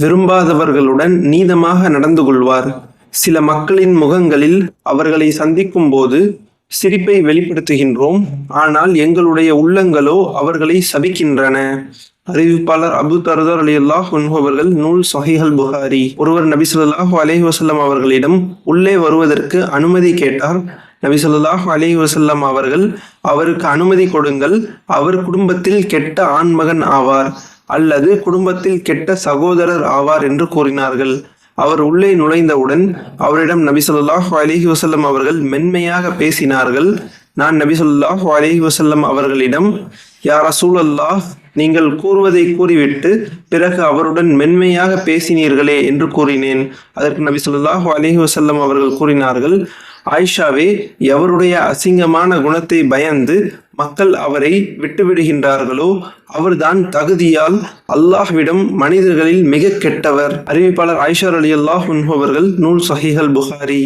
விரும்பாதவர்களுடன் நீதமாக நடந்து கொள்வார். சில மக்களின் முகங்களில் அவர்களை சந்திக்கும் போது சிரிப்பை வெளிப்படுத்துகின்றோம், ஆனால் எங்களுடைய உள்ளங்களோ அவர்களை சபிக்கின்றன. அறிவிப்பாளர் அபு தர்தா ரலியல்லாஹு அன்ஹு அவர்கள், நூல் ஸஹீஹுல் புகாரி. ஒருவர் நபி ஸல்லல்லாஹு அலைஹி வஸல்லம் அவர்களிடம் உள்ளே வருவதற்கு அனுமதி கேட்டார். நபி ஸல்லல்லாஹு அலைஹி வஸல்லம் அவர்கள், அவருக்கு அனுமதி கொடுங்கள், அவர் குடும்பத்தில் கெட்ட ஆண்மகன் ஆவார் அல்லது குடும்பத்தில் கெட்ட சகோதரர் ஆவார் என்று கூறினார்கள். அவர் உள்ளே நுழைந்தவுடன் அவரிடம் நபி ஸல்லல்லாஹு அலைஹி வஸல்லம் அவர்கள் மென்மையாக பேசினார்கள். நான் நபி ஸல்லல்லாஹு அலைஹி வஸல்லம் அவர்களிடம், யா ரசூலல்லாஹ், நீங்கள் கூறுவதை கூறிவிட்டு பிறகு அவருடன் மென்மையாக பேசினீர்களே என்று கூறினேன். அதற்கு நபி ஸல்லல்லாஹு அலைஹி வஸல்லம் அவர்கள் கூறினார்கள், ஆயிஷாவே, எவருடைய அசிங்கமான குணத்தை பயந்து மக்கள் அவரை விட்டுவிடுகின்றார்களோ அவர்தான் தகுதியால் அல்லாஹ்விடம் மனிதர்களில் மிக கெட்டவர். அறிவிப்பாளர் ஆயிஷா ரலியல்லாஹு அன்ஹா அவர்கள், நூல் ஸஹீஹுல் புகாரி.